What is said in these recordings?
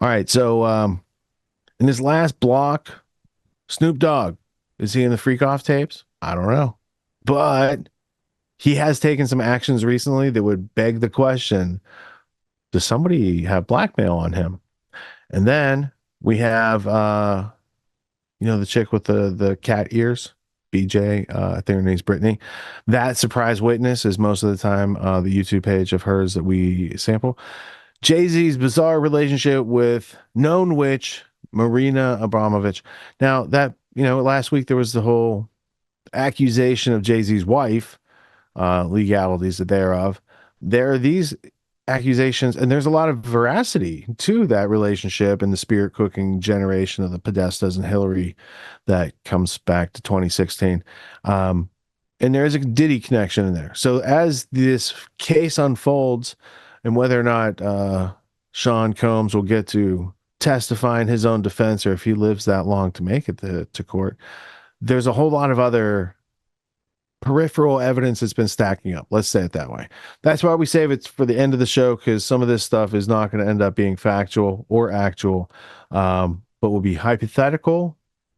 All right. So in this last block, Snoop Dogg, is he in the freak off tapes? I don't know. But he has taken some actions recently that would beg the question, does somebody have blackmail on him? And then we have the chick with the cat ears, BJ, I think her name's Brittany. That surprise witness is most of the time the YouTube page of hers that we sample. Jay-Z's bizarre relationship with known witch Marina Abramovich. Now that, last week there was the whole accusation of Jay-Z's wife, legalities thereof. There are these accusations, and there's a lot of veracity to that relationship and the spirit cooking generation of the Podestas and Hillary that comes back to 2016. And there is a Diddy connection in there. So as this case unfolds, and whether or not Sean Combs will get to testify in his own defense, or if he lives that long to make it to court, there's a whole lot of other peripheral evidence that's been stacking up. Let's say it that way. That's why we save it for the end of the show, because some of this stuff is not going to end up being factual or actual, but will be hypothetical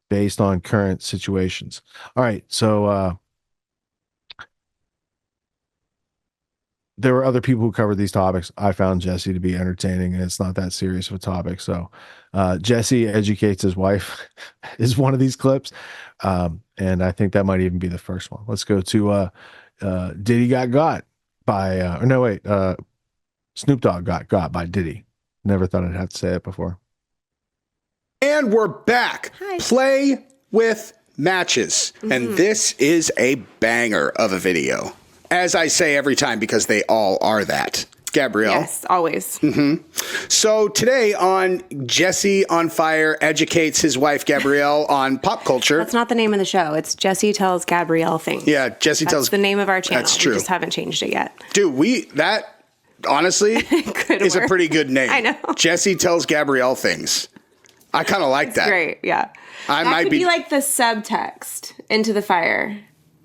based on current situations. All right. So there were other people who covered these topics. I found Jesse to be entertaining, and it's not that serious of a topic. So Jesse educates his wife is one of these clips. And I think that might even be the first one. Let's go to Diddy got by, Snoop Dogg got by Diddy. Never thought I'd have to say it before. And we're back. Hi. Play with matches. Mm-hmm. And this is a banger of a video. As I say every time, because they all are that. Gabrielle. Yes, always. Mm-hmm. So today on Jesse on Fire educates his wife Gabrielle on pop culture. That's not the name of the show. It's Jesse Tells Gabrielle Things. Yeah, Jesse Tells. That's the name of our channel. That's true. We just haven't changed it yet. Dude, that honestly is a pretty good name. I know. Jesse Tells Gabrielle Things. I kind of like that. Great, yeah. That might be like the subtext into the fire.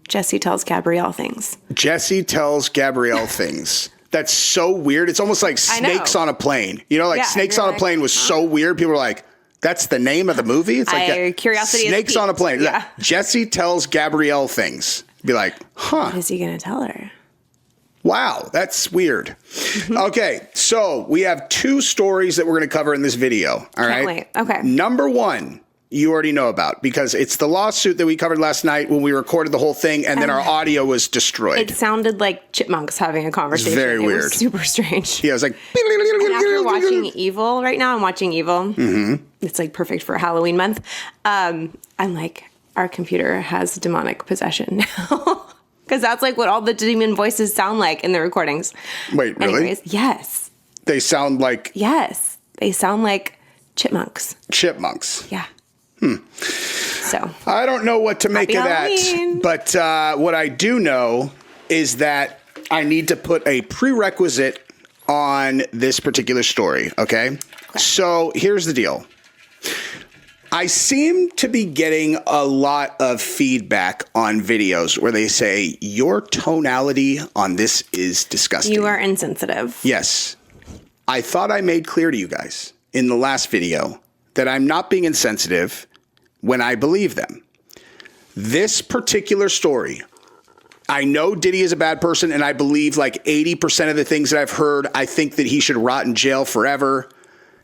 Jesse Tells Gabrielle Things. Jesse Tells Gabrielle Things. That's so weird. It's almost like Snakes on a Plane. Snakes on a Plane was so weird. People were like, that's the name of the movie? It's like Curiosity Snakes on a Plane. Yeah. Jesse Tells Gabrielle Things. Be like, huh. What is he going to tell her? Wow, that's weird. Okay, so we have two stories that we're going to cover in this video. All right. Wait. Okay. Number one, you already know about, because it's the lawsuit that we covered last night when we recorded the whole thing, and then our audio was destroyed. It sounded like chipmunks having a conversation. It's very weird. Was super strange. Yeah, it was like. And after watching Evil right now, I'm watching Evil. Mm-hmm. It's like perfect for Halloween month. I'm like, our computer has demonic possession now. Because that's like what all the demon voices sound like in the recordings. Wait, really? Anyways, yes. They sound like. Yes. They sound like chipmunks. Chipmunks. Yeah. So I don't know what to make of Halloween. That, but what I do know is that I need to put a prerequisite on this particular story. Okay. So here's the deal. I seem to be getting a lot of feedback on videos where they say your tonality on this is disgusting. You are insensitive. Yes. I thought I made clear to you guys in the last video that I'm not being insensitive when I believe them. This particular story, I know Diddy is a bad person, and I believe like 80% of the things that I've heard. I think that he should rot in jail forever.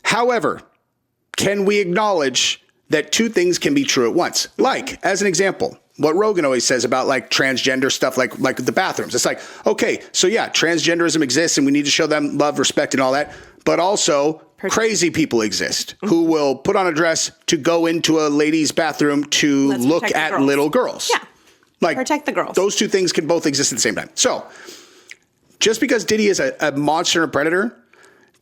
However, can we acknowledge that two things can be true at once? Like, as an example, what Rogan always says about like transgender stuff, like the bathrooms. It's like, okay, so yeah, transgenderism exists and we need to show them love, respect, and all that. But also, crazy people exist who will put on a dress to go into a ladies' bathroom to look at little girls. Yeah. Like, protect the girls. Those two things can both exist at the same time. So, just because Diddy is a monster and a predator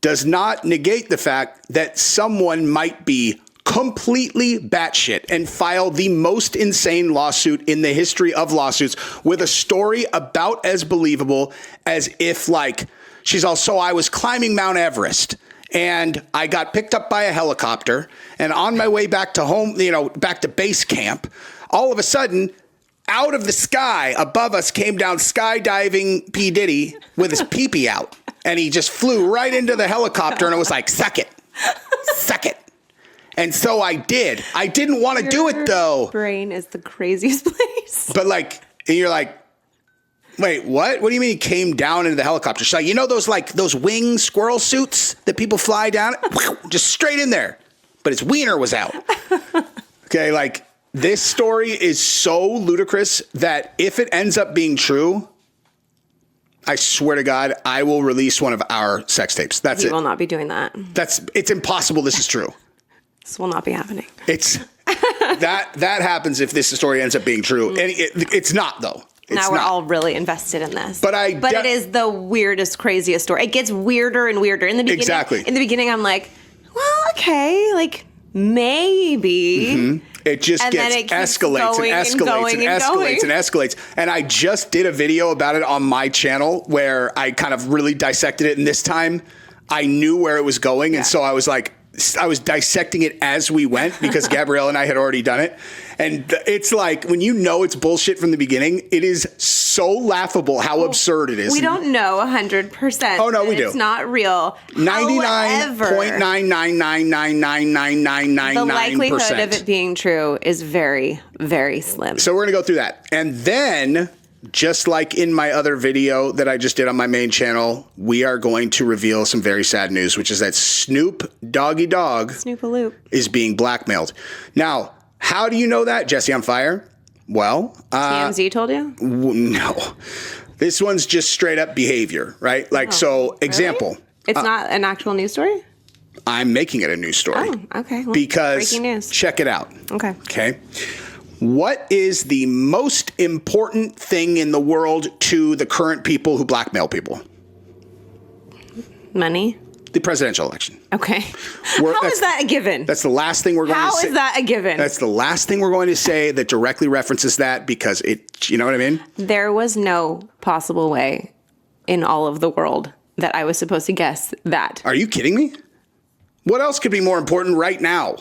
does not negate the fact that someone might be completely batshit and file the most insane lawsuit in the history of lawsuits with a story about as believable as if, like, she's all, so I was climbing Mount Everest and I got picked up by a helicopter, and on my way back to home, back to base camp, all of a sudden, out of the sky above us came down skydiving P. Diddy with his pee-pee out, and he just flew right into the helicopter, and it was like, suck it. Suck it. And so I did. I didn't want to do it though. Brain is the craziest place. But like, and you're like, wait, what? What do you mean he came down into the helicopter? She's like, you know those wing squirrel suits that people fly down? Just straight in there. But his wiener was out. Okay, like this story is so ludicrous that if it ends up being true, I swear to God, I will release one of our sex tapes. That's it. We will not be doing that. It's impossible this is true. This will not be happening. It's that happens if this story ends up being true. And it's not though. Now we're all really invested in this. But it is the weirdest, craziest story. It gets weirder and weirder. In the beginning, exactly. In the beginning, I'm like, well, okay, like maybe. Mm-hmm. It just escalates. And I just did a video about it on my channel where I kind of really dissected it. And this time I knew where it was going. And so I was dissecting it as we went because Gabrielle and I had already done it. And it's like, when you know it's bullshit from the beginning, it is so laughable how absurd it is. We don't know 100%. Oh, no, we do. It's not real. 99.999999999%. The likelihood of it being true is very, very slim. So we're going to go through that. And then, just like in my other video that I just did on my main channel, we are going to reveal some very sad news, which is that Snoop Doggy Dogg Snoop-a-loop is being blackmailed. Now, how do you know that, Jesse on Fire? Well, TMZ told you? No. This one's just straight up behavior, right? Like, example. Really? It's not an actual news story? I'm making it a news story. Oh, okay. Well, because, breaking news. Check it out. Okay. What is the most important thing in the world to the current people who blackmail people? Money. The presidential election. Okay. How is that a given? That's the last thing we're going to say. How is that a given? That's the last thing we're going to say that directly references that because you know what I mean? There was no possible way in all of the world that I was supposed to guess that. Are you kidding me? What else could be more important right now?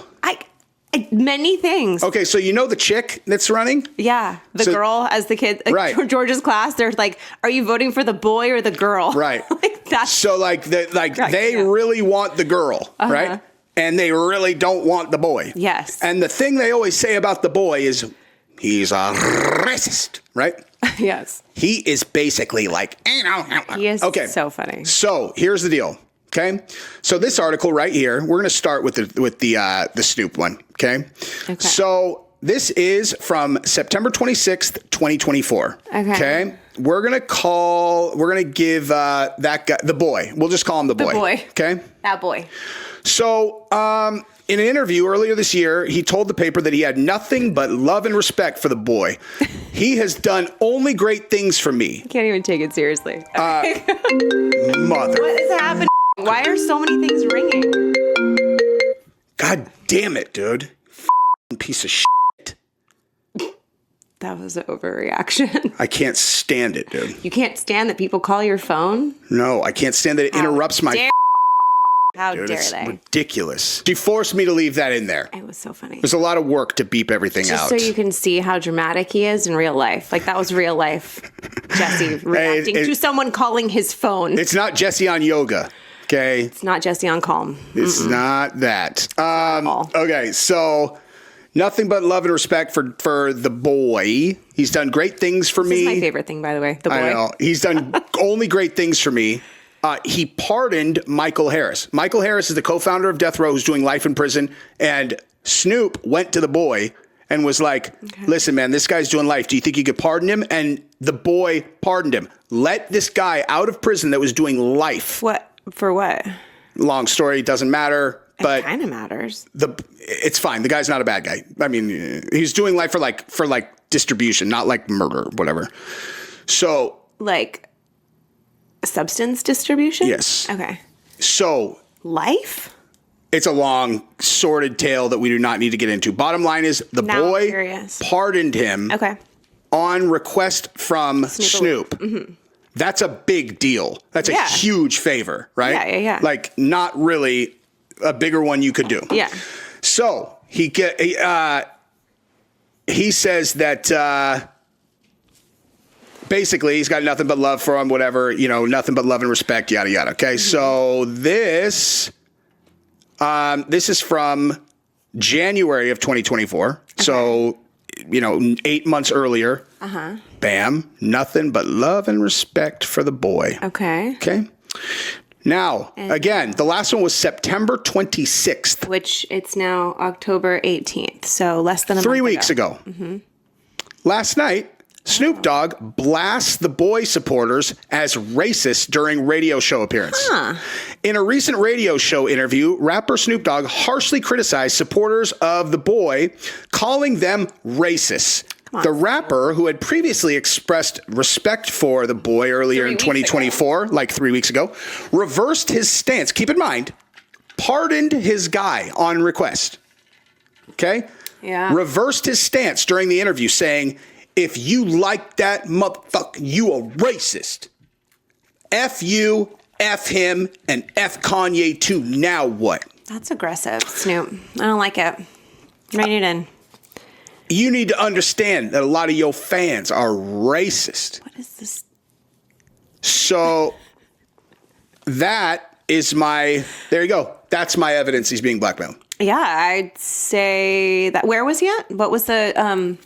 Many things. Okay, so you know the chick that's running? Yeah, the girl as the kid. Like, right. George's class, they're like, "Are you voting for the boy or the girl?" Right. Like that's so they really want the girl, right? And they really don't want the boy. Yes. And the thing they always say about the boy is he's a racist, right? Yes. He is basically like, he is so funny. So here's the deal. Okay, so this article right here, we're going to start with the Snoop one. Okay, so this is from September 26th, 2024. Okay, we're going to give that guy, the boy. We'll just call him the boy. The boy. Okay, that boy. So in an interview earlier this year, he told the paper that he had nothing but love and respect for the boy. He has done only great things for me. I can't even take it seriously. Mother. What is happening? Why are so many things ringing? God damn it, dude. F***ing piece of shit. That was an overreaction. I can't stand it, dude. You can't stand that people call your phone? No, I can't stand that it interrupts my... How dude, dare it's they? Ridiculous. She forced me to leave that in there. It was so funny. There's a lot of work to beep everything out. Just so you can see how dramatic he is in real life. Like, that was real life Jesse reacting to someone calling his phone. It's not Jesse on yoga. Okay. It's not Jesse on Calm. It's not that. Okay, so nothing but love and respect for the boy. He's done great things for me. This is my favorite thing, by the way. The boy. I know. He's done only great things for me. He pardoned Michael Harris. Michael Harris is the co-founder of Death Row who's doing life in prison. And Snoop went to the boy and was like, listen, man, this guy's doing life. Do you think you could pardon him? And the boy pardoned him. Let this guy out of prison that was doing life. What? For what? Long story, doesn't matter. But it kind of matters. It's fine. The guy's not a bad guy. I mean, he's doing life for distribution, not like murder, whatever. So like substance distribution? Yes. Okay. So life? It's a long, sordid tale that we do not need to get into. Bottom line is the boy pardoned him on request from Snoop. Mm-hmm. That's a big deal. That's a huge favor, right? Yeah. Like, not really a bigger one you could do. Yeah. So he says that basically he's got nothing but love for him, whatever, nothing but love and respect, yada, yada. Okay. Mm-hmm. So this This is from January of 2024. Okay. So, 8 months earlier. Uh-huh. Bam. Nothing but love and respect for the boy. Okay. Okay. Now, again, the last one was September 26th. Which it's now October 18th. So less than a 3 month weeks ago. Mm-hmm. Last night, Snoop Dogg blasts the boy supporters as racist during radio show appearance. Huh. In a recent radio show interview, rapper Snoop Dogg harshly criticized supporters of the boy, calling them racist. The rapper, who had previously expressed respect for the boy earlier in 2024, like 3 weeks ago, reversed his stance. Keep in mind, pardoned his guy on request. Okay? Yeah. Reversed his stance during the interview, saying, if you like that motherfucker, you a racist. F you, F him, and F Kanye too. Now what? That's aggressive, Snoop. I don't like it. Write it in. You need to understand that a lot of your fans are racist. What is this? So that is there you go. That's my evidence he's being blackmailed. Yeah, I'd say that. Where was he at? What was the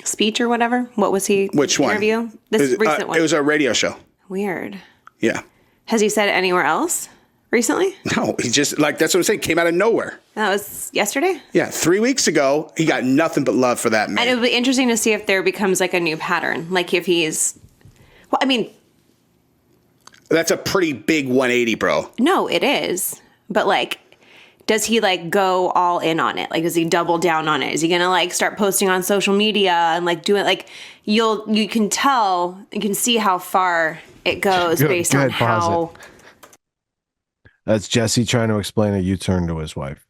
speech or whatever? What was he? Which one? Interview? This recent one. It was a radio show. Weird. Yeah. Has he said it anywhere else recently? No, he just, that's what I'm saying, came out of nowhere. That was yesterday? Yeah, 3 weeks ago, he got nothing but love for that man. And it would be interesting to see if there becomes like a new pattern. Like if he's, well, I mean. That's a pretty big 180, bro. No, it is. But like, does he like go all in on it? Like, does he double down on it? Is he going to like start posting on social media and like do it? Like you can tell, you can see how far it goes based on how. That's Jesse trying to explain a U-turn to his wife.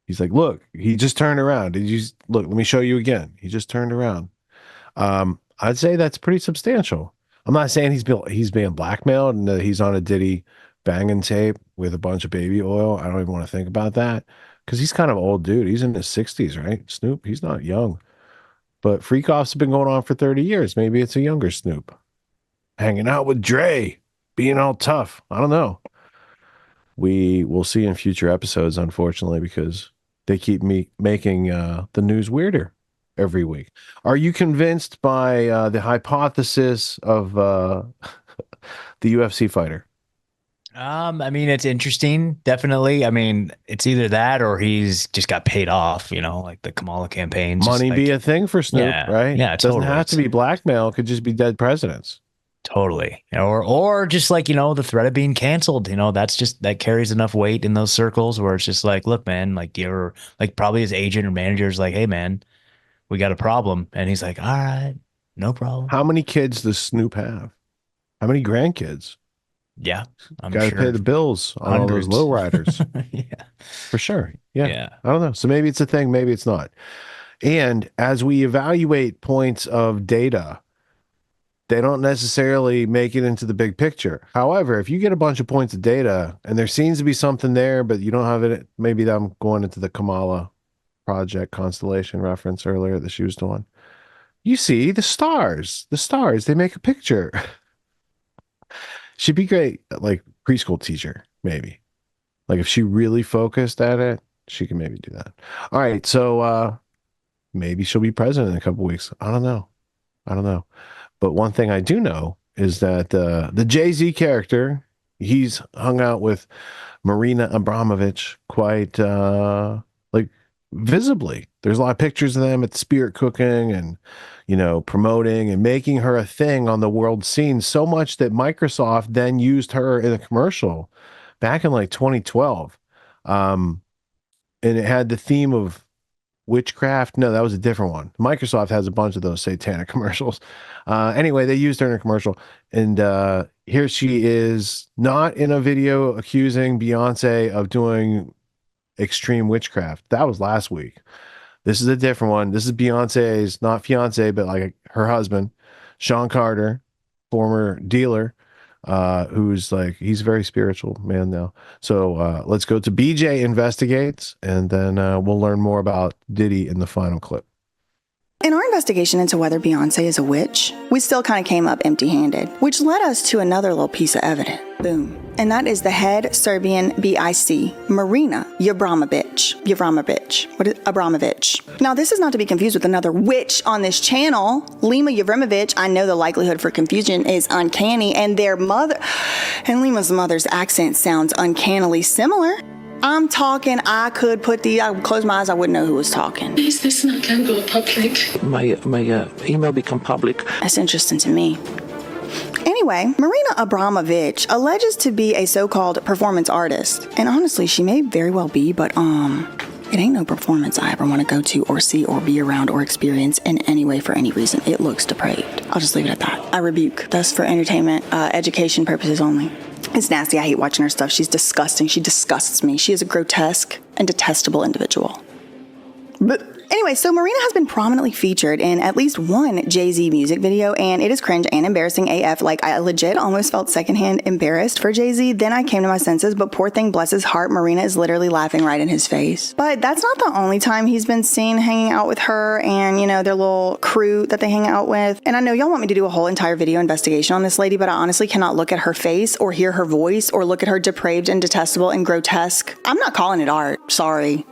He's like, look, he just turned around. Did you look? Let me show you again. He just turned around. I'd say that's pretty substantial. I'm not saying he's being blackmailed and that he's on a Diddy banging tape with a bunch of baby oil. I don't even want to think about that because he's kind of an old dude. He's in his 60s, right? Snoop, he's not young. But freak-offs have been going on for 30 years. Maybe it's a younger Snoop. Hanging out with Dre, being all tough. I don't know. We will see in future episodes, unfortunately, because they keep making the news weirder every week. Are you convinced by the hypothesis of the UFC fighter? I mean, it's interesting, definitely. I mean, it's either that or he's just got paid off, like the Kamala campaigns. Money be a thing for Snoop, right? Yeah, it doesn't have to be blackmail. It could just be dead presidents. Totally. Or just like, the threat of being canceled, that carries enough weight in those circles where it's just like, look, man, like you're like probably his agent or manager is like, hey, man, we got a problem. And he's like, all right, no problem. How many kids does Snoop have? How many grandkids? Yeah. I'm Gotta pay the bills on Hundreds. All those lowriders. Yeah. For sure. Yeah. I don't know. So maybe it's a thing, maybe it's not. And as we evaluate points of data, they don't necessarily make it into the big picture. However, if you get a bunch of points of data and there seems to be something there, but you don't have it, maybe I'm going into the Kamala Project Constellation reference earlier that she was doing. You see the stars, they make a picture. She'd be great, like preschool teacher, maybe. Like if she really focused at it, she can maybe do that. All right, so maybe she'll be president in a couple weeks. I don't know. But one thing I do know is that the Jay-Z character, he's hung out with Marina Abramovich quite like visibly. There's a lot of pictures of them at the Spirit cooking and, promoting and making her a thing on the world scene so much that Microsoft then used her in a commercial back in like 2012. And it had the theme of Witchcraft. No, that was a different one. Microsoft has a bunch of those satanic commercials. Anyway, they used her in a commercial. And here she is, not in a video accusing Beyonce of doing extreme witchcraft. That was last week. This is a different one. This is Beyonce's, not fiance, but like her husband, Sean Carter, former dealer, who's like, he's a very spiritual man now. So let's go to BJ Investigates, and then we'll learn more about Diddy in the final clip. In our investigation into whether Beyonce is a witch, we still kind of came up empty-handed, which led us to another little piece of evidence. Boom. And that is the head Serbian BIC, Marina Abramovich. Abramovich. Now, this is not to be confused with another witch on this channel, Lima Abramovich. I know the likelihood for confusion is uncanny, and Lima's mother's accent sounds uncannily similar. I'm talking, I could close my eyes, I wouldn't know who was talking. Please, this not can go public. My email become public. That's interesting to me. Anyway, Marina Abramovich alleges to be a so-called performance artist. And honestly, she may very well be, but it ain't no performance I ever want to go to or see or be around or experience in any way for any reason. It looks depraved. I'll just leave it at that. I rebuke. Thus for entertainment, education purposes only. It's nasty. I hate watching her stuff. She's disgusting. She disgusts me. She is a grotesque and detestable individual. But anyway, so Marina has been prominently featured in at least one Jay-Z music video, and it is cringe and embarrassing AF. Like, I legit almost felt secondhand embarrassed for Jay-Z. Then I came to my senses, but poor thing, bless his heart, Marina is literally laughing right in his face. But that's not the only time he's been seen hanging out with her and, you know, their little crew that they hang out with. And I know y'all want me to do a whole entire video investigation on this lady, but I honestly cannot look at her face or hear her voice or look at her depraved and detestable and grotesque. I'm not calling it art. Sorry.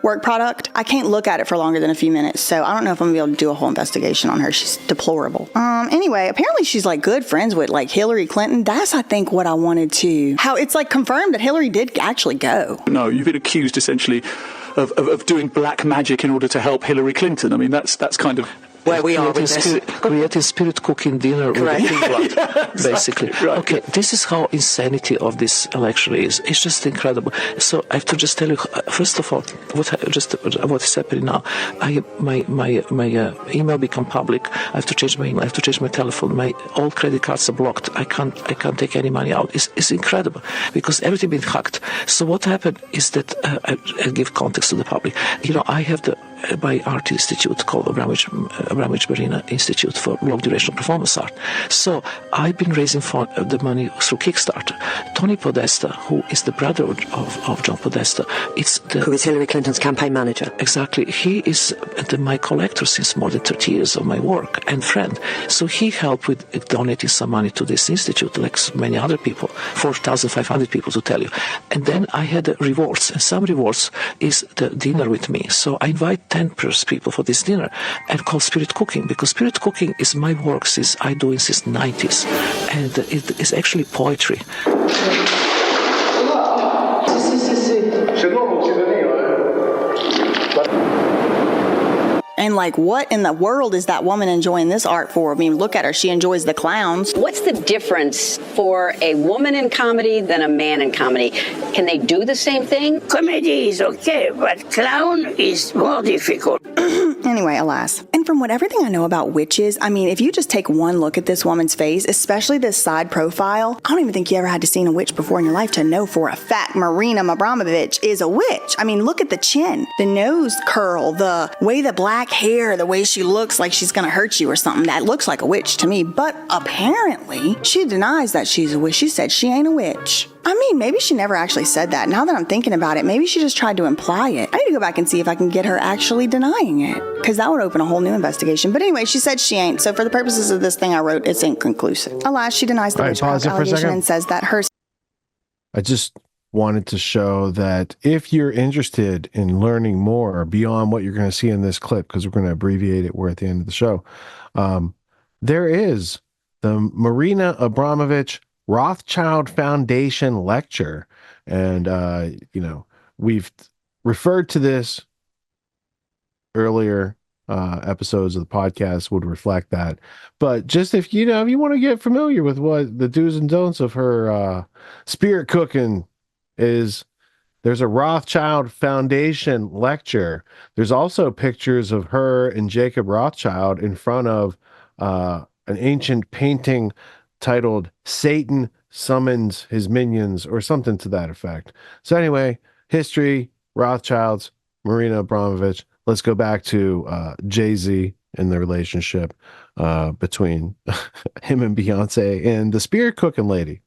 Work product. I can't look at it for longer than a few minutes, so I don't know if I'm gonna be able to do a whole investigation on her. She's deplorable. Anyway, apparently she's like good friends with like Hillary Clinton. That's, I think, what I wanted to, how it's like confirmed that Hillary did actually go. No, you've been accused essentially of doing black magic in order to help Hillary Clinton. I mean, that's kind of where we are with this. Creating spirit cooking dinner with a pig blood, exactly, basically. Right. Okay, this is how insanity of this election is. It's just incredible. So I have to just tell you, first of all, what is happening now. My email become public. I have to change my email. I have to change my telephone. My all credit cards are blocked. I can't take any money out. It's incredible because everything been hacked. So what happened is that I give context to the public. You know, I have my art institute called Abramovich Marina Institute for Long Duration Performance Art. So I've been raising the money through Kickstarter. Tony Podesta, who is the brother of John Podesta, who is Hillary Clinton's campaign manager. Exactly. He is my collector since more than 30 years of my work and friend. So he helped with donating some money to this institute, like many other people, 4,500 people to tell you. And then I had rewards, and some rewards is the dinner with me. So I invite 10 people for this dinner and called spirit cooking, because spirit cooking is my work since I do it since 90s, and it is actually poetry. And like, what in the world is that woman enjoying this art for? I mean, look at her. She enjoys the clowns. What's the difference for a woman in comedy than a man in comedy? Can they do the same thing? Comedy is okay, but clown is more difficult. Anyway, alas. And from everything I know about witches, I mean, if you just take one look at this woman's face, especially this side profile, I don't even think you ever had to see a witch before in your life to know for a fact Marina Abramovich is a witch. I mean, look at the chin, the nose curl, the way the black hair, the way she looks like she's gonna hurt you or something. That looks like a witch to me. But apparently, she denies that she's a witch. She said she ain't a witch. I mean, maybe she never actually said that. Now that I'm thinking about it, maybe she just tried to imply it. I need to go back and see if I can get her actually denying it, because that would open a whole new investigation. But anyway, she said she ain't. So for the purposes of this thing I wrote, it's inconclusive. Alas, she denies the witchcraft allegation and says that her... I just wanted to show that if you're interested in learning more beyond what you're going to see in this clip, because we're going to abbreviate it, we're at the end of the show, there is the Marina Abramovich Rothschild Foundation lecture. And, you know, we've referred to this earlier. Episodes of the podcast would reflect that. But just if you want to get familiar with what the do's and don'ts of her spirit cooking is, there's a Rothschild Foundation lecture. There's also pictures of her and Jacob Rothschild in front of an ancient painting titled "Satan Summons His Minions" or something to that effect. So anyway, history, Rothschilds, Marina Abramovich. Let's go back to Jay-Z and the relationship between him and Beyonce and the spirit cooking lady.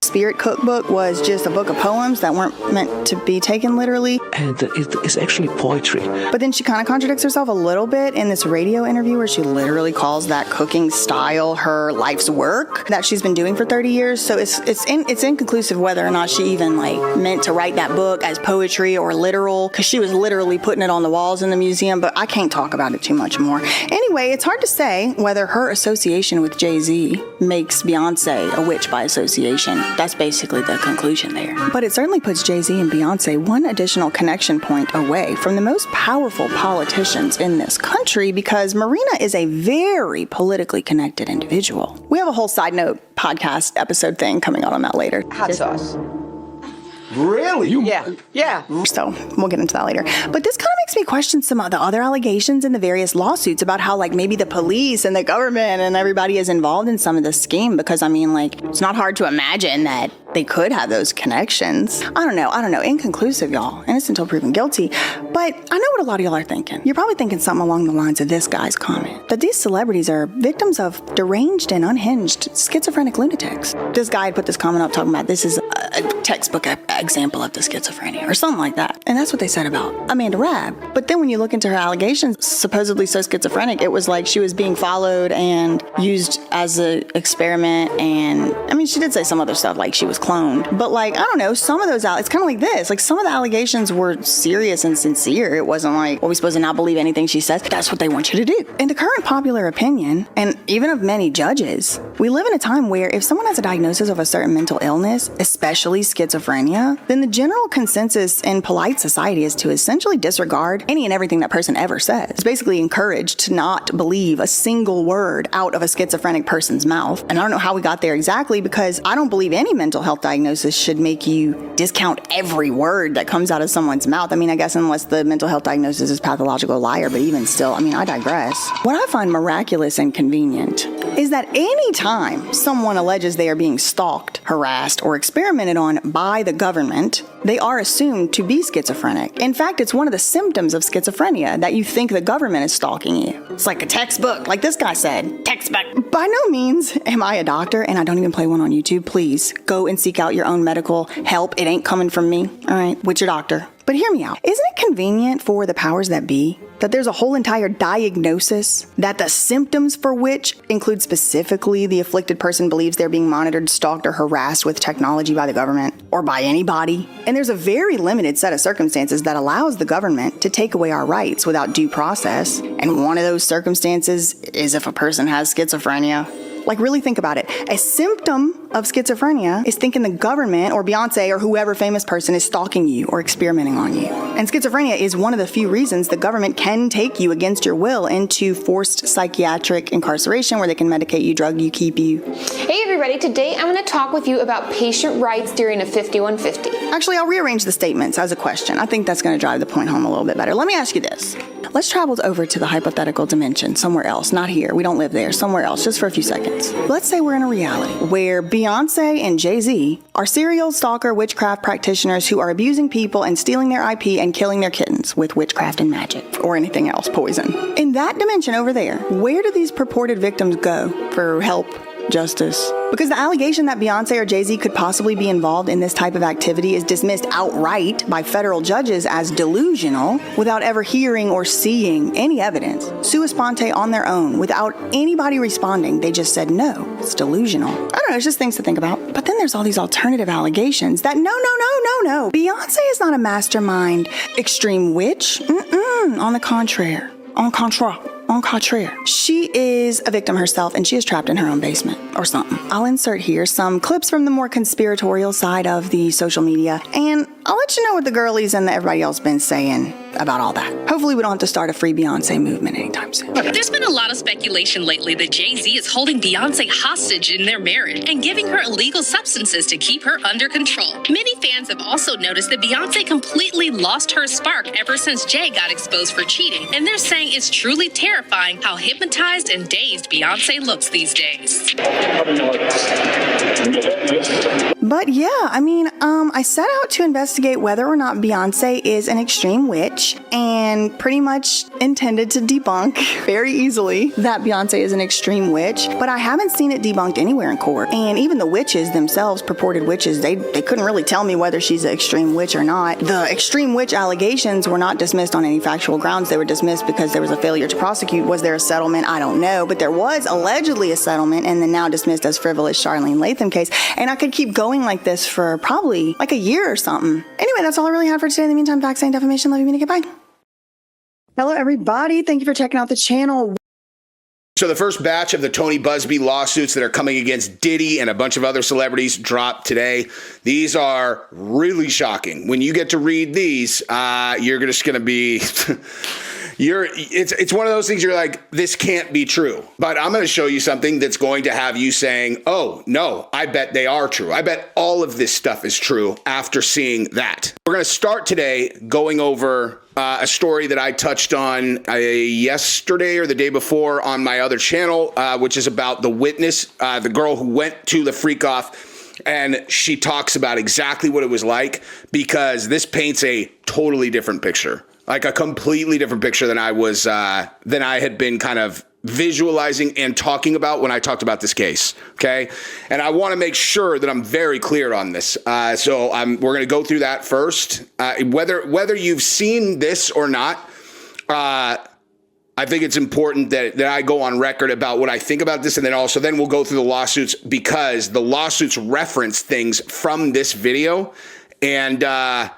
Spirit Cookbook was just a book of poems that weren't meant to be taken literally. And it is actually poetry. But then she kind of contradicts herself a little bit in this radio interview where she literally calls that cooking style her life's work that she's been doing for 30 years. So it's inconclusive whether or not she even meant to write that book as poetry or literal, because she was literally putting it on the walls in the museum, but I can't talk about it too much more. Anyway, it's hard to say whether her association with Jay-Z makes Beyonce a witch by association. That's basically the conclusion there. But it certainly puts Jay-Z and Beyonce one additional connection point away from the most powerful politicians in this country, because Marina is a very politically connected individual. We have a whole side note podcast episode thing coming out on that later. Hot sauce. Really? Yeah. So we'll get into that later. But this kind of makes me question some of the other allegations in the various lawsuits about how maybe the police and the government and everybody is involved in some of this scheme, because it's not hard to imagine that they could have those connections. I don't know. Inconclusive, y'all. Innocent until proven guilty. But I know what a lot of y'all are thinking. You're probably thinking something along the lines of this guy's comment, that these celebrities are victims of deranged and unhinged schizophrenic lunatics. This guy had put this comment up talking about this is a textbook example of the schizophrenia or something like that. And that's what they said about Amanda Rabb. But then when you look into her allegations, supposedly so schizophrenic, it was like she was being followed and used as an experiment. And she did say some other stuff like she was cloned. But I don't know, some of those it's kind of like this. Some of the allegations were serious and sincere. It wasn't like, well, we're supposed to not believe anything she says. That's what they want you to do. In the current popular opinion, and even of many judges, we live in a time where if someone has a diagnosis of a certain mental illness, especially schizophrenia, then the general consensus in polite society is to essentially disregard any and everything that person ever says. It's basically encouraged to not believe a single word out of a schizophrenic person's mouth. And I don't know how we got there exactly, because I don't believe any mental health diagnosis should make you discount every word that comes out of someone's mouth. I guess unless the mental health diagnosis is pathological liar, but even still, I digress. What I find miraculous and convenient is that any time someone alleges they are being stalked, harassed, or experimented on by the government, they are assumed to be schizophrenic. In fact, it's one of the symptoms of schizophrenia that you think the government is stalking you. It's like a textbook, like this guy said. Textbook. By no means am I a doctor, and I don't even play one on YouTube. Please go and seek out your own medical help. It ain't coming from me. All right, with your doctor. But hear me out. Isn't it convenient for the powers that be that there's a whole entire diagnosis that the symptoms for which include specifically the afflicted person believes they're being monitored, stalked, or harassed with technology by the government or by anybody? And there's a very limited set of circumstances that allows the government to take away our rights without due process. And one of those circumstances is if a person has schizophrenia. Really think about it. A symptom of schizophrenia is thinking the government or Beyonce or whoever famous person is stalking you or experimenting on you. And schizophrenia is one of the few reasons the government can take you against your will into forced psychiatric incarceration where they can medicate you, drug you, keep you. Hey everybody, today I'm going to talk with you about patient rights during a 5150. Actually, I'll rearrange the statements as a question. I think that's going to drive the point home a little bit better. Let me ask you this. Let's travel over to the hypothetical dimension, somewhere else, not here. We don't live there, somewhere else, just for a few seconds. Let's say we're in a reality where Beyonce and Jay-Z are serial stalker witchcraft practitioners who are abusing people and stealing their IP and killing their kittens with witchcraft and magic or anything else, poison. In that dimension over there, where do these purported victims go for help, justice? Because the allegation that Beyonce or Jay-Z could possibly be involved in this type of activity is dismissed outright by federal judges as delusional without ever hearing or seeing any evidence. Sua sponte on their own, without anybody responding, they just said, no, it's delusional. I don't know, it's just things to think about. But then there's all these alternative allegations that no. Beyonce is not a mastermind, extreme witch. On the contrary. En contraire, she is a victim herself and she is trapped in her own basement or something. I'll insert here some clips from the more conspiratorial side of the social media, and I'll let you know what the girlies and everybody else been saying about all that. Hopefully we don't have to start a free Beyonce movement anytime soon. There's been a lot of speculation lately that Jay-Z is holding Beyonce hostage in their marriage and giving her illegal substances to keep her under control. Many fans have also noticed that Beyonce completely lost her spark ever since Jay got exposed for cheating, and they're saying it's truly terrifying how hypnotized and dazed Beyonce looks these days. But yeah, I mean, I set out to investigate whether or not Beyonce is an extreme witch and pretty much intended to debunk very easily that Beyonce is an extreme witch, but I haven't seen it debunked anywhere in court. And even the witches themselves, purported witches, they couldn't really tell me whether she's an extreme witch or not. The extreme witch allegations were not dismissed on any factual grounds. They were dismissed because there was a failure to prosecute. Was there a settlement? I don't know, but there was allegedly a settlement and then now dismissed as frivolous Charlene Latham case. And I could keep going like this for probably like a year or something. Anyway, that's all I really have for today. In the meantime, facts and defamation. Love you, mean it. Goodbye. Hello, everybody. Thank you for checking out the channel. So the first batch of the Tony Busby lawsuits that are coming against Diddy and a bunch of other celebrities dropped today. These are really shocking. When you get to read these, you're just going to be... It's one of those things you're like, this can't be true. But I'm going to show you something that's going to have you saying, oh, no, I bet they are true. I bet all of this stuff is true after seeing that. We're going to start today going over a story that I touched on yesterday or the day before on my other channel, which is about the witness, the girl who went to the freak off. And she talks about exactly what it was like, because this paints a totally different picture. Like a completely different picture than I had been kind of visualizing and talking about when I talked about this case. Okay. And I want to make sure that I'm very clear on this. So we're going to go through that first. Whether you've seen this or not, I think it's important that I go on record about what I think about this. And then we'll go through the lawsuits, because the lawsuits reference things from this video. And I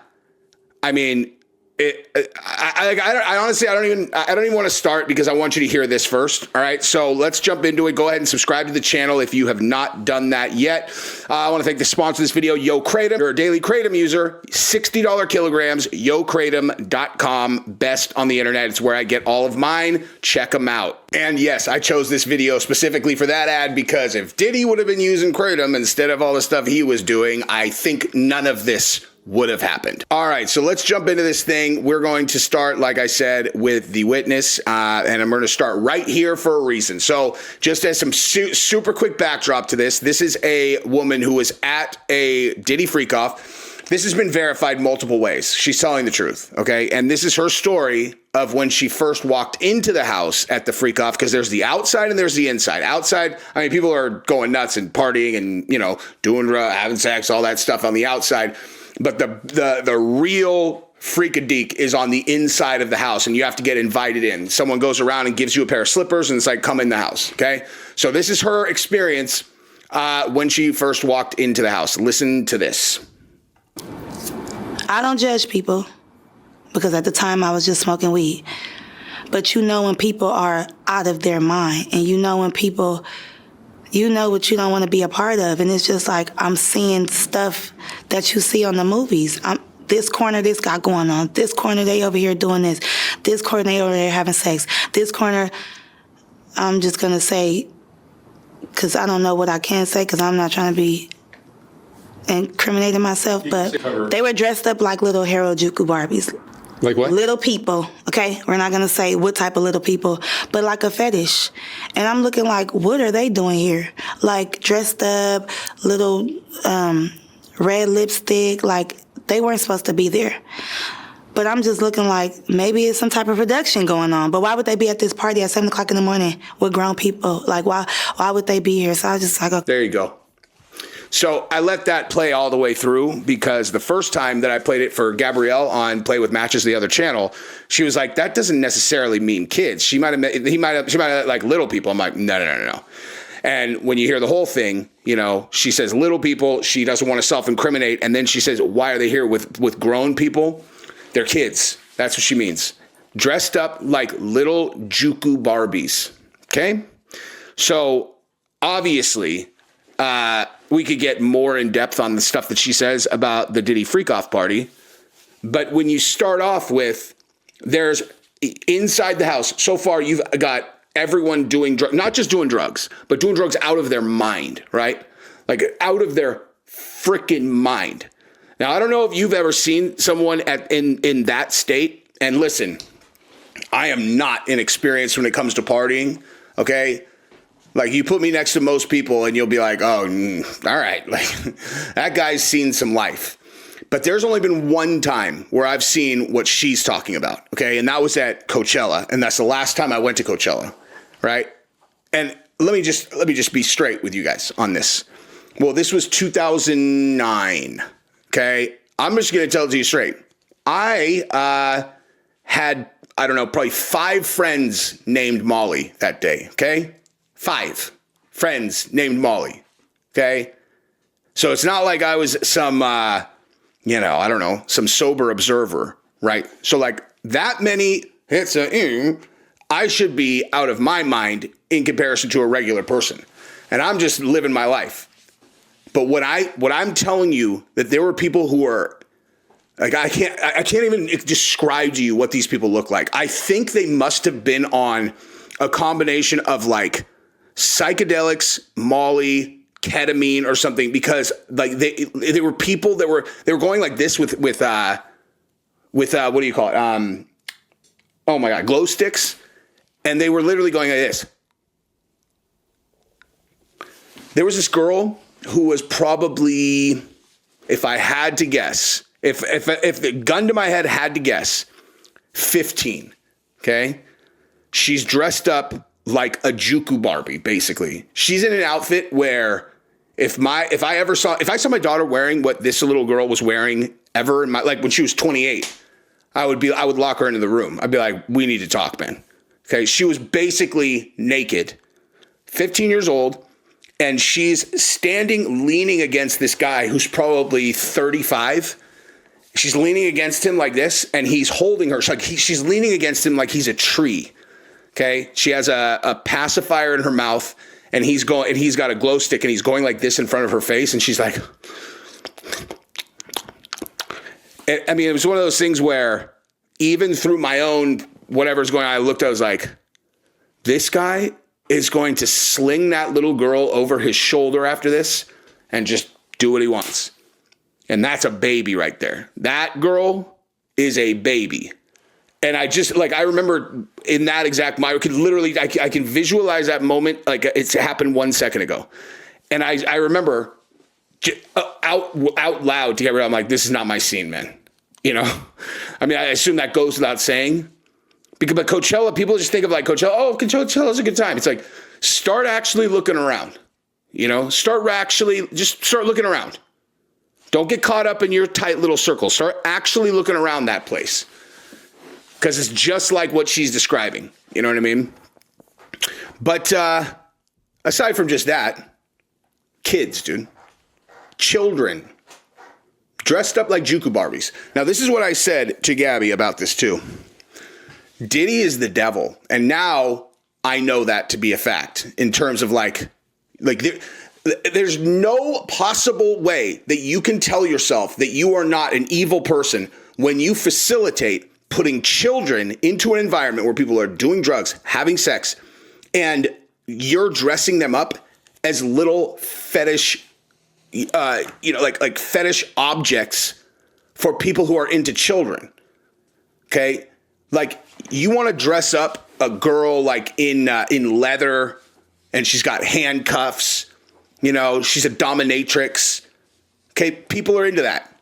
mean, I honestly don't even want to start, because I want you to hear this first. All right. So let's jump into it. Go ahead and subscribe to the channel if you have not done that yet. I want to thank the sponsor of this video, Yo Kratom. You're a daily Kratom user, $60 kilograms, yokratom.com. Best on the internet. It's where I get all of mine. Check them out. And yes, I chose this video specifically for that ad, because if Diddy would have been using Kratom instead of all the stuff he was doing, I think none of this would have happened. All right, so let's jump into this thing. We're going to start, like I said, with the witness, and I'm going to start right here for a reason. So just as some super quick backdrop to this is a woman who was at a Diddy freak-off. This has been verified multiple ways. She's telling the truth, okay? And this is her story of when she first walked into the house at the freak-off, because there's the outside and there's the inside. Outside, I mean, people are going nuts and partying and, doing having sex, all that stuff on the outside. But the real freakadeek is on the inside of the house, and you have to get invited in. Someone goes around and gives you a pair of slippers, and it's like, come in the house, okay? So this is her experience when she first walked into the house. Listen to this. I don't judge people, because at the time I was just smoking weed. But when people are out of their mind, and when people... what you don't want to be a part of. And it's just like, I'm seeing stuff that you see on the movies. This corner, this got going on. This corner, they over here doing this. This corner, they over there having sex. This corner, I'm just going to say, because I don't know what I can say, because I'm not trying to be incriminating myself, but they were dressed up like little Harajuku Barbies. Like what? Little people, okay? We're not going to say what type of little people, but like a fetish. And I'm looking like, what are they doing here? Like dressed up, little red lipstick, like they weren't supposed to be there. But I'm just looking like maybe it's some type of production going on. But why would they be at this party at 7 o'clock in the morning with grown people? Like, why would they be here? So I was just like, okay. There you go. So I let that play all the way through, because the first time that I played it for Gabrielle on Play with Matches, the other channel, she was like, that doesn't necessarily mean kids. She might have like little people. I'm like, no. And when you hear the whole thing, she says little people, she doesn't want to self-incriminate. And then she says, why are they here with grown people? They're kids. That's what she means. Dressed up like little Juku Barbies. Okay. So obviously, we could get more in depth on the stuff that she says about the Diddy freak-off party. But when you start off with, there's inside the house, so far you've got everyone doing not just doing drugs, but doing drugs out of their mind, right? Like out of their freaking mind. Now, I don't know if you've ever seen someone in that state. And listen, I am not inexperienced when it comes to partying, okay? Like, you put me next to most people and you'll be like, oh, all right. Like, that guy's seen some life. But there's only been one time where I've seen what she's talking about. Okay. And that was at Coachella. And that's the last time I went to Coachella. Right. And let me just be straight with you guys on this. Well, this was 2009. Okay. I'm just going to tell it to you straight. I had, I don't know, probably 5 friends named Molly that day. Okay. 5 friends named Molly. Okay. So it's not like I was some, I don't know, some sober observer. Right. So like that many hits, I should be out of my mind in comparison to a regular person. And I'm just living my life. But what I'm telling you, that there were people who are like, I can't even describe to you what these people look like. I think they must have been on a combination of like psychedelics, Molly, ketamine or something, because like they were people that were going like this with what do you call it? Oh my God, glow sticks. And they were literally going like this. There was this girl who was probably, if I had to guess, if the gun to my head had to guess, 15. Okay. She's dressed up like a Juku Barbie, basically. She's in an outfit where if I saw my daughter wearing what this little girl was wearing ever in my, like when she was 28, I would lock her into the room. I'd be like, we need to talk, man. Okay. She was basically naked, 15 years old. And she's standing, leaning against this guy who's probably 35. She's leaning against him like this, and he's holding her. She's leaning against him like he's a tree. Okay. She has a pacifier in her mouth, and he's got a glow stick, and he's going like this in front of her face. And she's like, I mean, it was one of those things where even through my own whatever's going on, I looked, I was like, this guy is going to sling that little girl over his shoulder after this and just do what he wants. And that's a baby right there. That girl is a baby. And I just, like, I remember in that exact moment, I can visualize that moment like it's happened 1 second ago. And I remember out loud to everyone, I'm like, this is not my scene, man. You know? I mean, I assume that goes without saying. But Coachella, people just think of like Coachella. Oh, Coachella's a good time. It's like, start actually looking around. Start looking around. Don't get caught up in your tight little circle. Start actually looking around that place. Because it's just like what she's describing. You know what I mean? But aside from just that, kids, dude. Children. Dressed up like Juku Barbies. Now, this is what I said to Gabby about this too. Diddy is the devil. And now I know that to be a fact in terms of like there's no possible way that you can tell yourself that you are not an evil person when you facilitate putting children into an environment where people are doing drugs, having sex, and you're dressing them up as little fetish, like fetish objects for people who are into children. Okay. Like, you want to dress up a girl like in leather, and she's got handcuffs. She's a dominatrix. Okay, people are into that.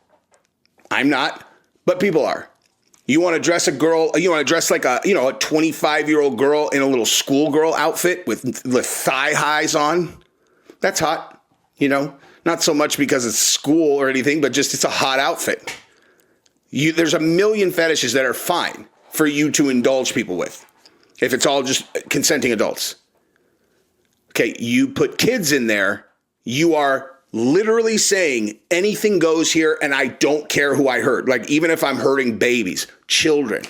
I'm not, but people are. You want to dress a girl. You want to dress like a 25-year-old girl in a little schoolgirl outfit with thigh highs on. That's hot. Not so much because it's school or anything, but just it's a hot outfit. There's a million fetishes that are fine for you to indulge people with, if it's all just consenting adults. Okay, you put kids in there, you are literally saying anything goes here, and I don't care who I hurt. Like, even if I'm hurting babies, children.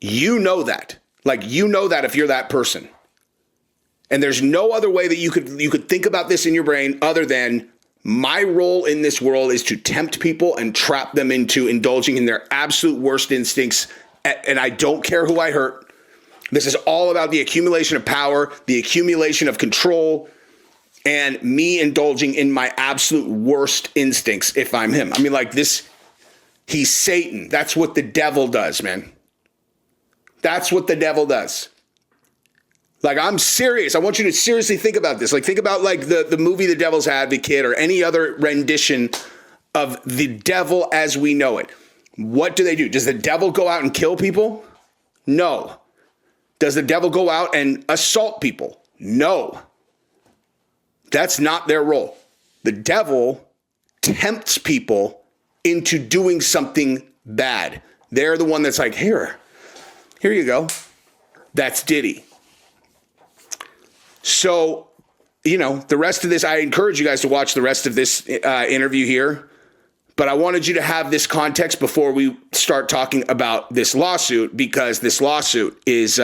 You know that. Like, you know that if you're that person. And there's no other way that you could think about this in your brain other than my role in this world is to tempt people and trap them into indulging in their absolute worst instincts. And I don't care who I hurt. This is all about the accumulation of power, the accumulation of control, and me indulging in my absolute worst instincts if I'm him. I mean, like this, he's Satan. That's what the devil does, man. That's what the devil does. Like, I'm serious. I want you to seriously think about this. Like, think about like the movie The Devil's Advocate or any other rendition of the devil as we know it. What do? Does the devil go out and kill people? No. Does the devil go out and assault people? No. That's not their role. The devil tempts people into doing something bad. They're the one that's like, here you go. That's Diddy. So, the rest of this, I encourage you guys to watch the rest of this interview here. But I wanted you to have this context before we start talking about this lawsuit, because this lawsuit is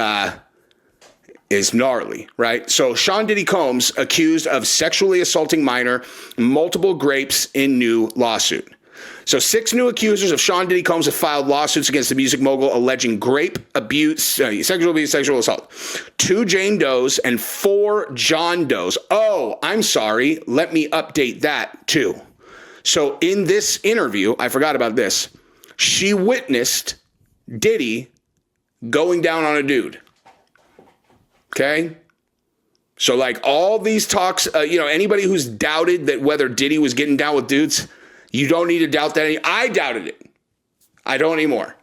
gnarly, right? So Sean Diddy Combs accused of sexually assaulting minor, multiple grapes in new lawsuit. So 6 new accusers of Sean Diddy Combs have filed lawsuits against the music mogul alleging grape abuse, sexual abuse, sexual assault. 2 Jane Does and 4 John Does. Oh, I'm sorry. Let me update that too. So in this interview, I forgot about this. She witnessed Diddy going down on a dude. Okay? So like all these talks, anybody who's doubted that whether Diddy was getting down with dudes, you don't need to doubt that. I doubted it. I don't anymore.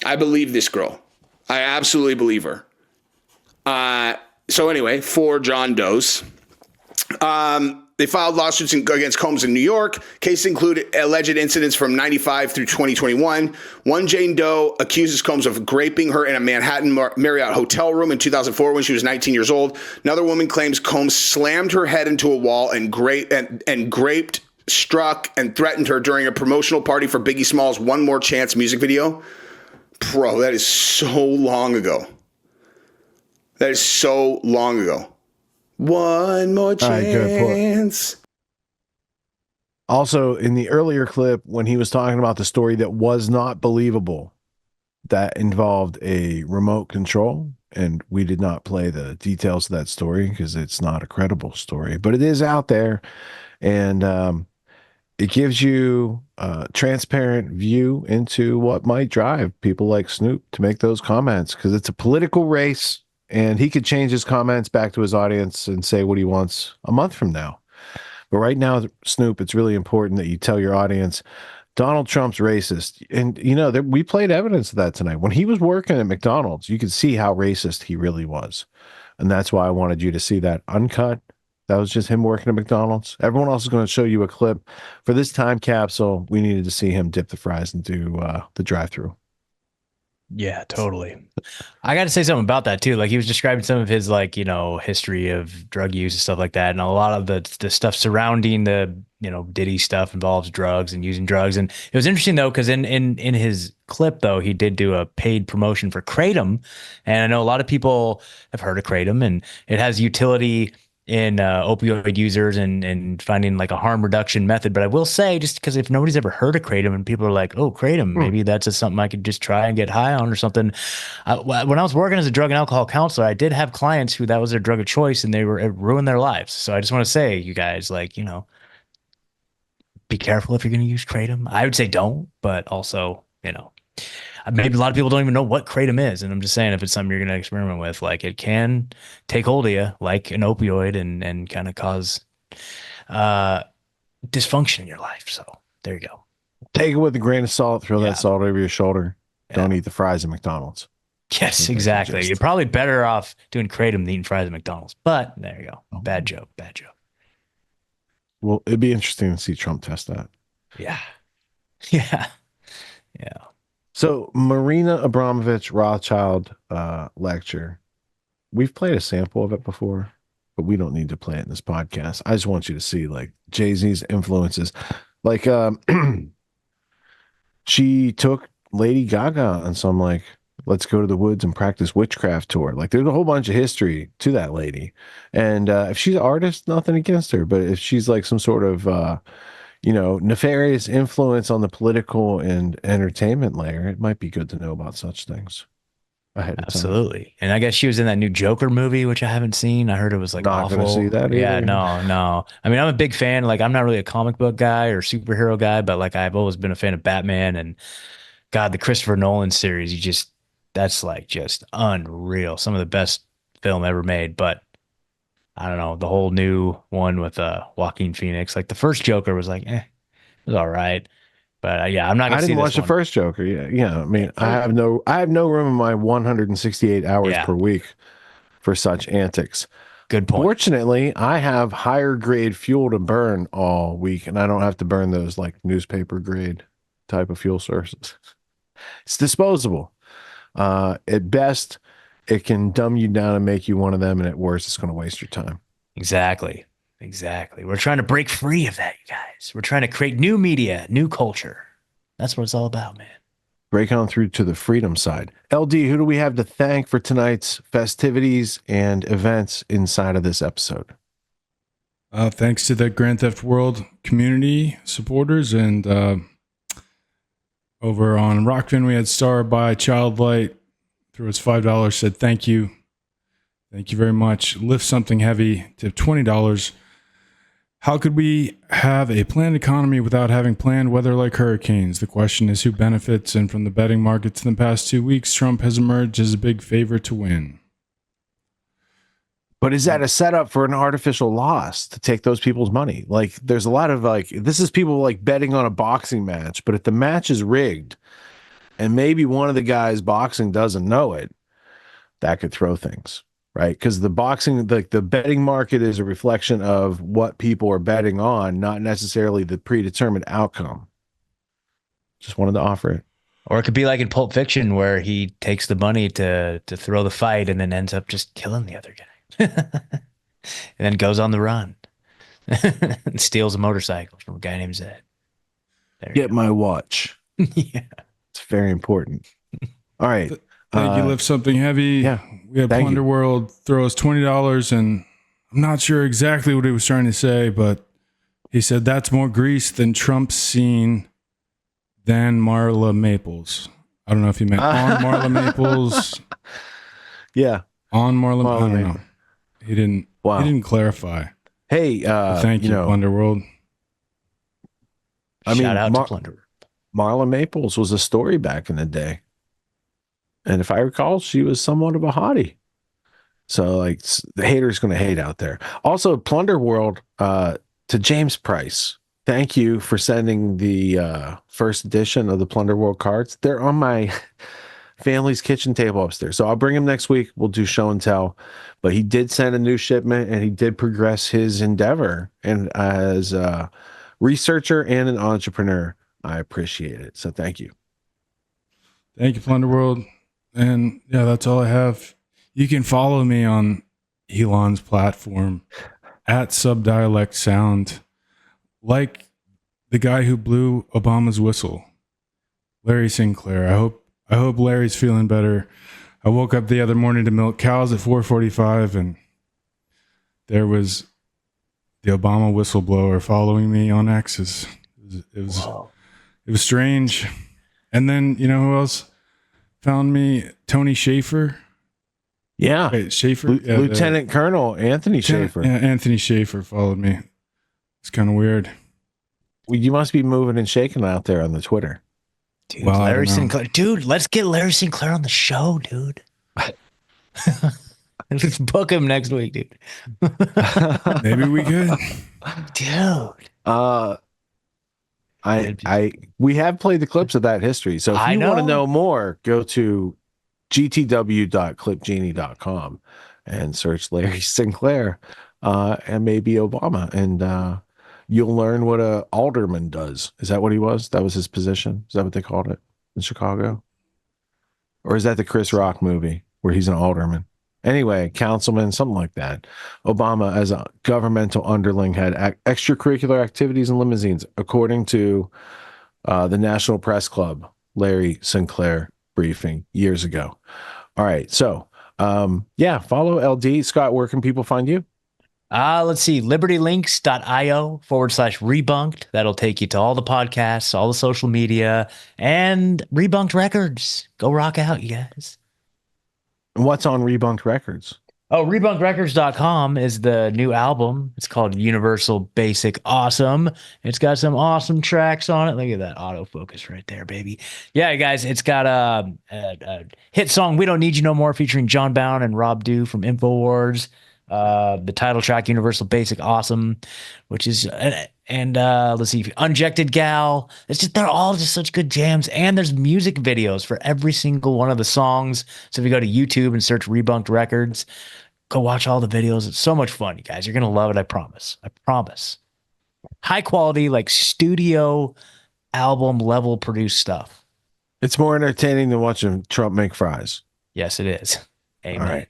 I believe this girl. I absolutely believe her. So anyway, 4 John Does. They filed lawsuits against Combs in New York. Cases include alleged incidents from 95 through 2021. 1 Jane Doe accuses Combs of graping her in a Manhattan Marriott hotel room in 2004 when she was 19 years old. Another woman claims Combs slammed her head into a wall and graped, struck, and threatened her during a promotional party for Biggie Smalls' One More Chance music video. Bro, that is so long ago. That is so long ago. One more chance. Also, in the earlier clip, when he was talking about the story that was not believable, that involved a remote control, and we did not play the details of that story because it's not a credible story, but it is out there, and it gives you a transparent view into what might drive people like Snoop to make those comments, because it's a political race. And he could change his comments back to his audience and say what he wants a month from now. But right now, Snoop, it's really important that you tell your audience Donald Trump's racist. And, we played evidence of that tonight. When he was working at McDonald's, you could see how racist he really was. And that's why I wanted you to see that uncut. That was just him working at McDonald's. Everyone else is going to show you a clip. For this time capsule, we needed to see him dip the fries into the drive-thru. Yeah, totally. I got to say something about that too. Like he was describing some of his history of drug use and stuff like that. And a lot of the stuff surrounding the, Diddy stuff involves drugs and using drugs. And it was interesting though, because in his clip though, he did do a paid promotion for Kratom. And I know a lot of people have heard of Kratom, and it has utility in opioid users and finding like a harm reduction method. But I will say, just because if nobody's ever heard of Kratom and people are like, oh, Kratom, maybe that's something I could just try and get high on or something. When I was working as a drug and alcohol counselor, I did have clients who that was their drug of choice and it ruined their lives. So I just want to say, you guys, be careful if you're going to use Kratom. I would say don't, but also, maybe a lot of people don't even know what Kratom is. And I'm just saying, if it's something you're going to experiment with, like it can take hold of you like an opioid and kind of cause dysfunction in your life. So there you go. Take it with a grain of salt. Throw that salt over your shoulder. Yeah. Don't eat the fries at McDonald's. Yes, exactly. You're probably better off doing Kratom than eating fries at McDonald's. But there you go. Bad joke. Bad joke. Well, it'd be interesting to see Trump test that. Yeah. Yeah. Yeah. So Marina Abramovich Rothschild lecture, we've played a sample of it before, but we don't need to play it in this podcast. I just want you to see like Jay-Z's influences. Like she took Lady Gaga on some like, let's go to the woods and practice witchcraft tour. Like there's a whole bunch of history to that lady. And if she's an artist, nothing against her. But if she's like some sort of nefarious influence on the political and entertainment layer, it might be good to know about such things ahead of Absolutely. time. And I guess she was in that new Joker movie, which I haven't seen. I heard it was like not awful. Gonna see that either. Yeah, no. I mean, I'm a big fan. Like, I'm not really a comic book guy or superhero guy, but like I've always been a fan of Batman and God, the Christopher Nolan series. That's like just unreal. Some of the best film ever made, but I don't know, the whole new one with Joaquin Phoenix. Like the first Joker was like, it was all right. But yeah, I'm not gonna I see didn't this watch the one. first Joker. Yeah. I mean, I have no room in my 168 hours per week for such antics. Good point. Fortunately, I have higher grade fuel to burn all week, and I don't have to burn those like newspaper grade type of fuel sources. It's disposable. At best, it can dumb you down and make you one of them, and at worst, it's going to waste your time. Exactly. We're trying to break free of that, you guys. We're trying to create new media, new culture. That's what it's all about, man. Break on through to the freedom side. LD, who do we have to thank for tonight's festivities and events inside of this episode? Thanks to the Grand Theft World community supporters, and over on Rockfin, we had Star by Childlight threw us $5, said thank you. Thank you very much. Lift Something Heavy, tip $20. How could we have a planned economy without having planned weather like hurricanes? The question is who benefits, and from the betting markets in the past 2 weeks, Trump has emerged as a big favorite to win. But is that a setup for an artificial loss to take those people's money? Like, there's a lot of this is people like betting on a boxing match, but if the match is rigged and maybe one of the guys boxing doesn't know it, that could throw things, right? Because the betting market is a reflection of what people are betting on, not necessarily the predetermined outcome. Just wanted to offer it. Or it could be like in Pulp Fiction where he takes the money to throw the fight and then ends up just killing the other guy. And then goes on the run and steals a motorcycle from a guy named Zed. Get my watch. Yeah. It's very important. All right. Thank you, Lift Something Heavy. Yeah. We had Plunder World throw us $20, and I'm not sure exactly what he was trying to say, but he said that's more grease than Trump's seen than Marla Maples. I don't know if he meant on Marla Maples. Yeah. On Marla Maples. I don't know. He didn't. Wow. He didn't clarify. Hey, thank you, Plunder World. Shout out to Plunder. Marla Maples was a story back in the day, and if I recall, she was somewhat of a hottie. So, like, the haters going to hate out there. Also, Plunder World to James Price. Thank you for sending the first edition of the Plunder World cards. They're on my family's kitchen table upstairs. So I'll bring him next week. We'll do show and tell. But he did send a new shipment, and he did progress his endeavor. And as a researcher and an entrepreneur, I appreciate it. So thank you. Thank you, Plunder World. And yeah, that's all I have. You can follow me on Elon's platform at Subdialect Sound, like the guy who blew Obama's whistle, Larry Sinclair. I hope Larry's feeling better. I woke up the other morning to milk cows at 4:45, and there was the Obama whistleblower following me on X's. It was strange. And then, you know who else found me? Tony Schaefer. Yeah. Wait, Schaefer? Lieutenant Colonel Anthony Schaefer. Yeah, Anthony Schaefer followed me. It's kind of weird. Well, you must be moving and shaking out there on the Twitter. Dude, well, Larry Sinclair. Dude, let's get Larry Sinclair on the show, dude. Let's book him next week, dude. Maybe we could. Dude. We have played the clips of that history. So if you want to know more, go to gtw.clipgenie.com and search Larry Sinclair and maybe Obama, and you'll learn what a alderman does. Is that what he was? That was his position? Is that what they called it in Chicago? Or is that the Chris Rock movie where he's an alderman? Anyway, councilman, something like that. Obama, as a governmental underling, had extracurricular activities and limousines, according to the National Press Club, Larry Sinclair briefing years ago. All right. So, follow LD. Scott, where can people find you? Let's see, libertylinks.io/rebunked. That'll take you to all the podcasts, all the social media, and Rebunked Records. Go rock out, you guys. And what's on Rebunked Records? Oh, rebunkrecords.com is the new album. It's called Universal Basic Awesome. It's got some awesome tracks on it. Look at that autofocus right there, baby. Yeah, guys, it's got a hit song, We Don't Need You No More, featuring John Bound and Rob Dew from InfoWars. The title track, Universal Basic Awesome, which is, let's see, Unjected Gal. It's just, they're all just such good jams. And there's music videos for every single one of the songs. So if you go to YouTube and search Rebunked Records, go watch all the videos. It's so much fun, you guys. You're going to love it. I promise. I promise. High quality, like studio album level produced stuff. It's more entertaining than watching Trump make fries. Yes, it is. Amen. All right.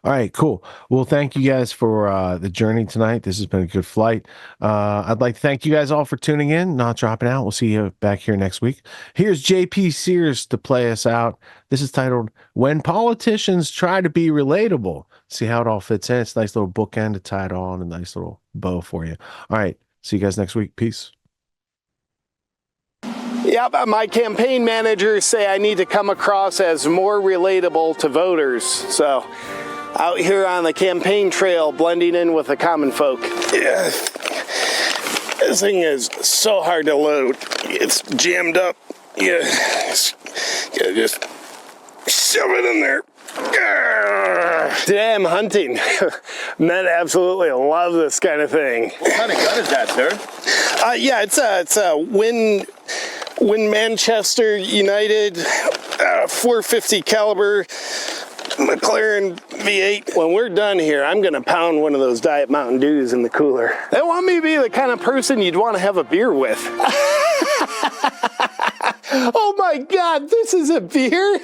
All right, cool. Well, thank you guys for the journey tonight. This has been a good flight. I'd like to thank you guys all for tuning in, not dropping out. We'll see you back here next week. Here's JP Sears to play us out. This is titled When Politicians Try to Be Relatable. See how it all fits in. It's a nice little bookend to tie it all in, a nice little bow for you. All right, see you guys next week. Peace. Yep, my campaign managers say I need to come across as more relatable to voters. So, out here on the campaign trail, blending in with the common folk. Yeah. This thing is so hard to load. It's jammed up. Yeah. Gotta just shove it in there. Today I'm hunting. Men absolutely love this kind of thing. What kind of gun is that, sir? Yeah, it's a Win Manchester United 450 caliber McLaren V8. When we're done here, I'm gonna pound one of those Diet Mountain Dews in the cooler. They want me to be the kind of person you'd want to have a beer with. Oh my God, this is a beer?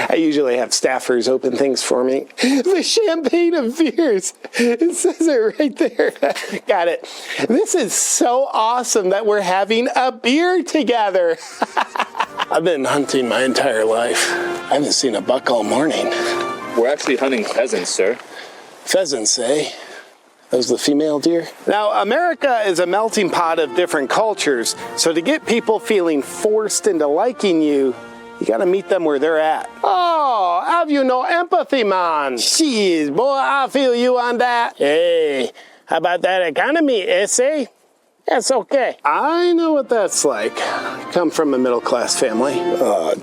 I usually have staffers open things for me. The champagne of beers. It says it right there. Got it. This is so awesome that we're having a beer together. I've been hunting my entire life. I haven't seen a buck all morning. We're actually hunting pheasants, sir. Pheasants, eh? Those the female deer? Now, America is a melting pot of different cultures, so to get people feeling forced into liking you, you gotta meet them where they're at. Oh, have you no empathy, man? Jeez, boy, I feel you on that. Hey, how about that economy, essay? That's okay. I know what that's like. I come from a middle-class family.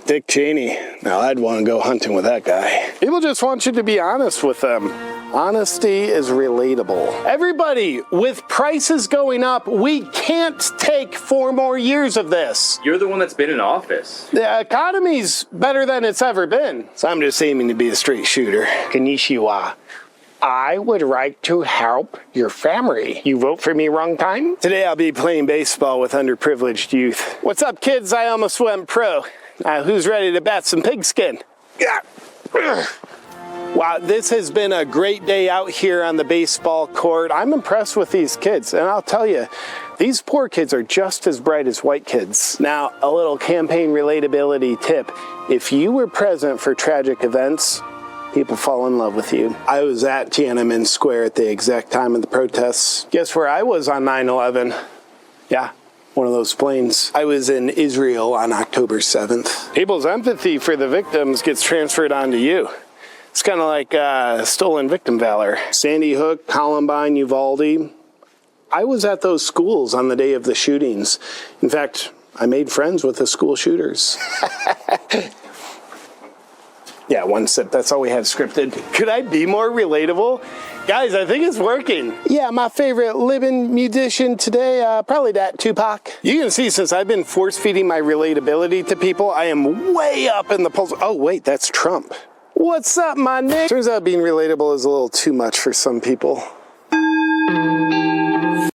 Dick Cheney. Now, I'd want to go hunting with that guy. People just want you to be honest with them. Honesty is relatable. Everybody, with prices going up, we can't take 4 more years of this. You're the one that's been in office. The economy's better than it's ever been. So I'm just aiming to be a straight shooter. Konnichiwa. I would like to help your family. You vote for me wrong time? Today I'll be playing baseball with underprivileged youth. What's up, kids? I almost went pro. Who's ready to bat some pigskin? Yeah. Wow, this has been a great day out here on the baseball court. I'm impressed with these kids, and I'll tell you, these poor kids are just as bright as white kids. Now, a little campaign relatability tip. If you were present for tragic events, people fall in love with you. I was at Tiananmen Square at the exact time of the protests. Guess where I was on 9/11? Yeah, one of those planes. I was in Israel on October 7th. People's empathy for the victims gets transferred onto you. It's kind of like stolen victim valor. Sandy Hook, Columbine, Uvalde. I was at those schools on the day of the shootings. In fact, I made friends with the school shooters. Yeah, one sip. That's all we have scripted. Could I be more relatable? Guys, I think it's working. Yeah, my favorite living musician today, probably that Tupac. You can see since I've been force-feeding my relatability to people, I am way up in the polls. Oh, wait, that's Trump. What's up, my Nick? Turns out being relatable is a little too much for some people.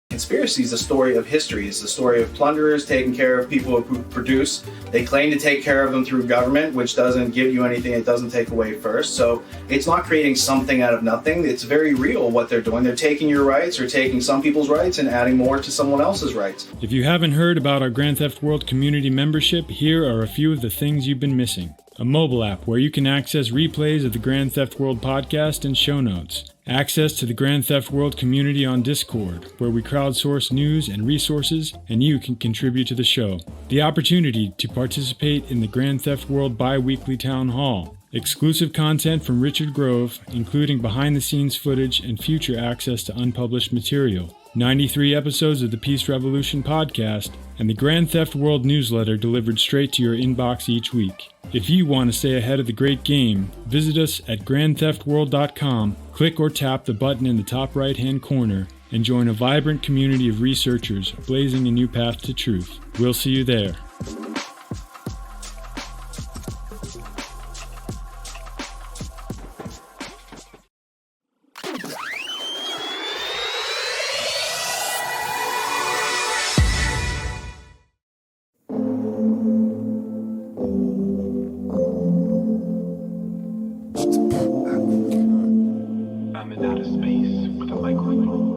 Conspiracy is the story of history. It's the story of plunderers taking care of people who produce. They claim to take care of them through government, which doesn't give you anything. It doesn't take away first. So it's not creating something out of nothing. It's very real what they're doing. They're taking your rights or taking some people's rights and adding more to someone else's rights. If you haven't heard about our Grand Theft World community membership, here are a few of the things you've been missing. A mobile app where you can access replays of the Grand Theft World podcast and show notes. Access to the Grand Theft World community on Discord, where we crowdsource news and resources, and you can contribute to the show. The opportunity to participate in the Grand Theft World bi-weekly town hall, exclusive content from Richard Grove, including behind-the-scenes footage and future access to unpublished material, 93 episodes of the Peace Revolution podcast, and the Grand Theft World newsletter delivered straight to your inbox each week. If you want to stay ahead of the great game, visit us at grandtheftworld.com, click or tap the button in the top right-hand corner, and join a vibrant community of researchers blazing a new path to truth. We'll see you there. I'm in outer space with a microphone.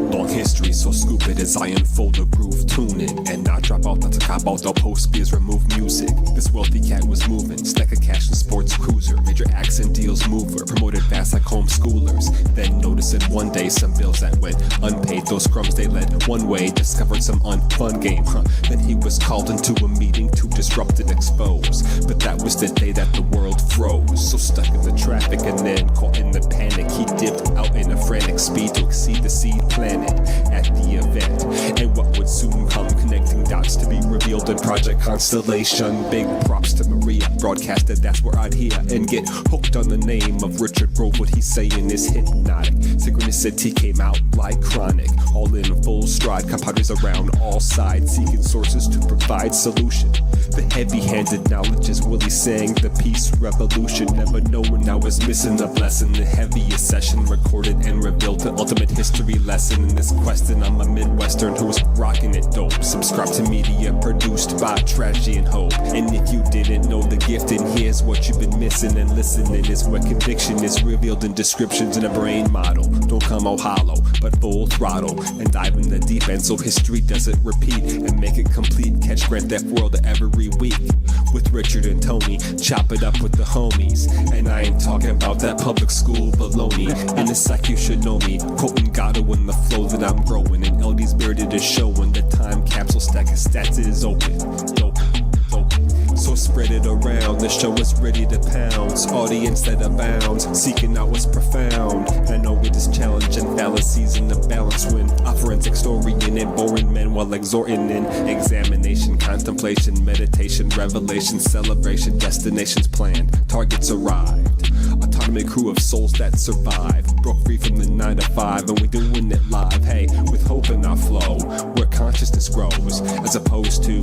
Long history, so scoop it as I unfold the groove, tune in and not drop out, not to cop out, the post beers, remove music. This wealthy cat was moving, stack of cash and sports cruiser, major accent deals mover, promoted fast like homeschoolers. Then noticing one day some bills that went unpaid, those crumbs they led one way, discovered some unfun game, Then he was called into a meeting to disrupt and expose, but that was the day that the world froze. So stuck in the traffic and then caught in the panic, he dipped out in a frantic speed to exceed the seed planted at the event, and what would soon come, connecting dots to be revealed in Project Constellation. Big props to Maria, broadcasted, that's where I'd hear and get hooked on the name of Richard Grove. What he's saying is hypnotic. Synchronicity came out like chronic, all in full stride, compadres around all sides, seeking sources to provide solution. The heavy-handed knowledge is Willie saying the peace revolution, never knowing I was missing a blessing. The heaviest session recorded and revealed the ultimate history lesson in this quest, and I'm a Midwestern who's rocking it dope. Subscribe to media produced by Tragedy and Hope, and if you didn't know the gift, and here's what you've been missing, and listening is where conviction is revealed in descriptions in a brain model. Don't come out hollow, but full throttle, and dive in the deep end so history doesn't repeat, and make it complete. Catch Grand Theft World every week with Richard and Tony, chop it up with the homies, and I ain't talking about that public school baloney. And it's like you should know me, quoting Gatto in the flow that I'm growing, and LD's bearded is showing the time capsule stack of stats is open. So spread it around, the show is ready to pounce, audience that abounds, seeking out what's profound. I know it is challenging, fallacies in the balance when a forensic historian and boring men while exhorting in examination, contemplation, meditation, revelation, celebration, destinations planned, targets arrived. Autonomy crew of souls that survive, broke free from the 9 to 5, and we doing it live. Hey, with hope in our flow, where consciousness grows, as opposed to you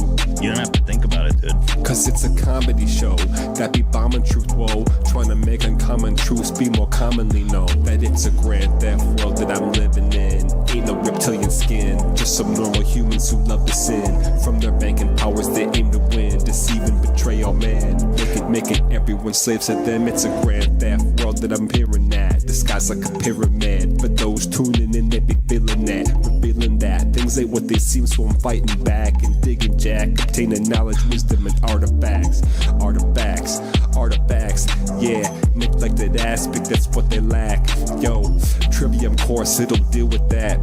don't have to think about it, dude. Cause it's a comedy show that be bombing truth, whoa, trying to make uncommon truths be more commonly known. That it's a grand theft world that I'm living in. Ain't no reptilian skin, just some normal humans who love to sin. From their banking powers they aim to win, deceive and betray all man, making everyone slaves to them. It's a grand theft world that I'm peering at, disguised like a pyramid. For those tuning in, they be feeling that, revealing that things ain't what they seem, so I'm fighting back and digging jack, obtaining knowledge, wisdom, and artifacts, yeah, neglected aspect, that's what they lack. Yo, Trivium course, it'll deal with that,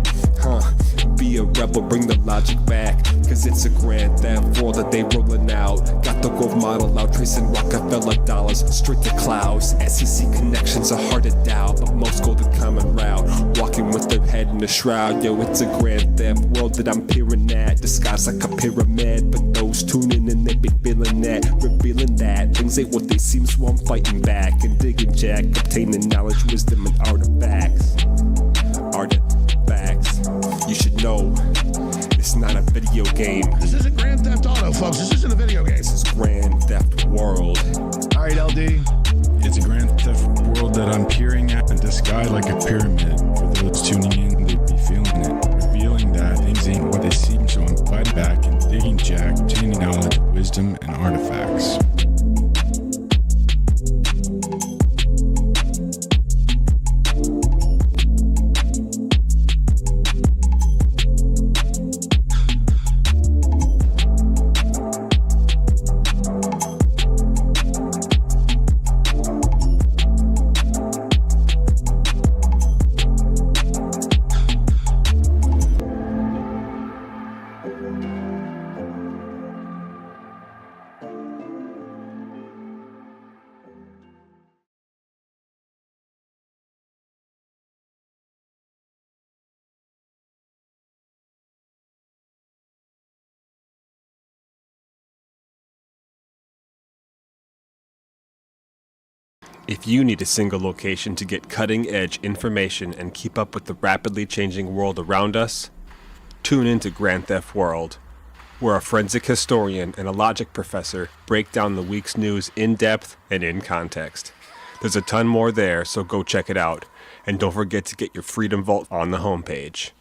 be a rebel, bring the logic back, cause it's a grand theft world that they rolling out. Got the Grove model out, tracing Rockefeller dollars straight to clouds. SEC connections are hard to doubt, but most go the common route, walking with their head in the shroud. Yo, it's a grand theft world that I'm peering at, disguised like a pyramid. But those tuning in, they be feeling that, revealing that things ain't what they seem, so I'm fighting back and digging jack, obtaining knowledge, wisdom, and artifacts. You should know, it's not a video game. This isn't Grand Theft Auto, folks. This isn't a video game. This is Grand Theft World. All right, LD. It's a Grand Theft World that I'm peering at, disguised like a pyramid. For those tuning in, they'd be feeling it, revealing that things ain't what they seem, so I'm fighting back and digging jack, obtaining knowledge, wisdom, and artifacts. If you need a single location to get cutting-edge information and keep up with the rapidly changing world around us, tune into Grand Theft World, where a forensic historian and a logic professor break down the week's news in depth and in context. There's a ton more there, so go check it out. And don't forget to get your Freedom Vault on the homepage.